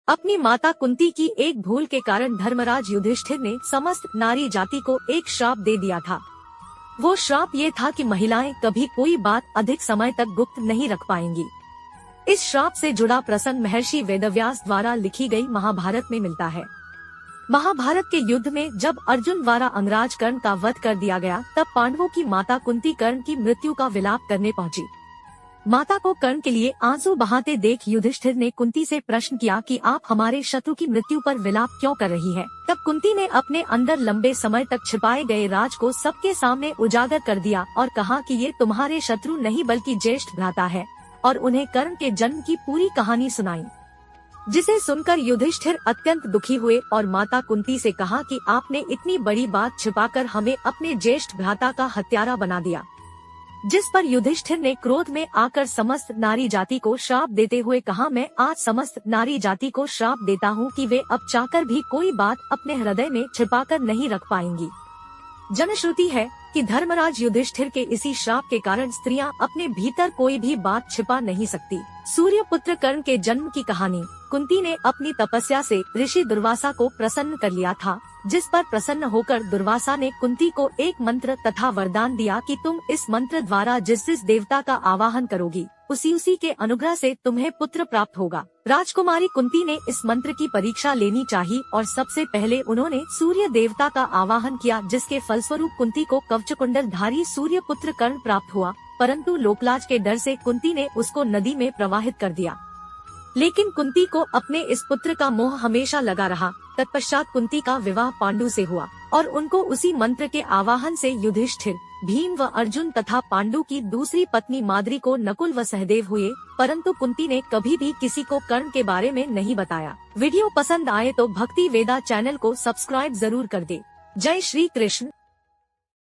अपनी माता कुंती की एक भूल के कारण धर्मराज युधिष्ठिर ने समस्त नारी जाति को एक श्राप दे दिया था। वो श्राप ये था कि महिलाएं कभी कोई बात अधिक समय तक गुप्त नहीं रख पाएंगी। इस श्राप से जुड़ा प्रसंग महर्षि वेदव्यास द्वारा लिखी गई महाभारत में मिलता है। महाभारत के युद्ध में जब अर्जुन द्वारा अंगराज कर्ण का वध कर दिया गया, तब पांडवों की माता कुंती कर्ण की मृत्यु का विलाप करने पहुंची। माता को कर्ण के लिए आंसू बहाते देख युधिष्ठिर ने कुंती से प्रश्न किया कि आप हमारे शत्रु की मृत्यु पर विलाप क्यों कर रही है। तब कुंती ने अपने अंदर लंबे समय तक छिपाए गए राज को सबके सामने उजागर कर दिया और कहा कि ये तुम्हारे शत्रु नहीं बल्कि ज्येष्ठ भ्राता है, और उन्हें कर्ण के जन्म की पूरी कहानी सुनाई। जिसे सुनकर युधिष्ठिर अत्यंत दुखी हुए और माता कुंती से कहा कि आपने इतनी बड़ी बात छिपाकर हमें अपने ज्येष्ठ भ्राता का हत्यारा बना दिया। जिस पर युधिष्ठिर ने क्रोध में आकर समस्त नारी जाति को श्राप देते हुए कहा, मैं आज समस्त नारी जाति को श्राप देता हूँ कि वे अब चाहकर भी कोई बात अपने हृदय में छिपाकर नहीं रख पाएंगी। जनश्रुति है कि धर्मराज युधिष्ठिर के इसी श्राप के कारण स्त्रियां अपने भीतर कोई भी बात छिपा नहीं सकती। सूर्य पुत्र कर्ण के जन्म की कहानी। कुंती ने अपनी तपस्या से ऋषि दुर्वासा को प्रसन्न कर लिया था, जिस पर प्रसन्न होकर दुर्वासा ने कुंती को एक मंत्र तथा वरदान दिया कि तुम इस मंत्र द्वारा जिस जिस देवता का आवाहन करोगी, उसी के अनुग्रह से तुम्हें पुत्र प्राप्त होगा। राजकुमारी कुंती ने इस मंत्र की परीक्षा लेनी चाहिए और सबसे पहले उन्होंने सूर्य देवता का आवाहन किया, जिसके फलस्वरूप कुंती को कवचकुंडल धारी सूर्य पुत्र कर्ण प्राप्त हुआ। परंतु लोकलाज के डर से कुंती ने उसको नदी में प्रवाहित कर दिया। लेकिन कुंती को अपने इस पुत्र का मोह हमेशा लगा रहा। तत्पश्चात कुंती का विवाह पांडु से हुआ और उनको उसी मंत्र के आवाहन से युधिष्ठिर, भीम व अर्जुन तथा पांडु की दूसरी पत्नी माद्री को नकुल व सहदेव हुए। परंतु कुंती ने कभी भी किसी को कर्ण के बारे में नहीं बताया। वीडियो पसंद आए तो भक्ति वेदा चैनल को सब्सक्राइब जरूर कर दे। जय श्री कृष्ण।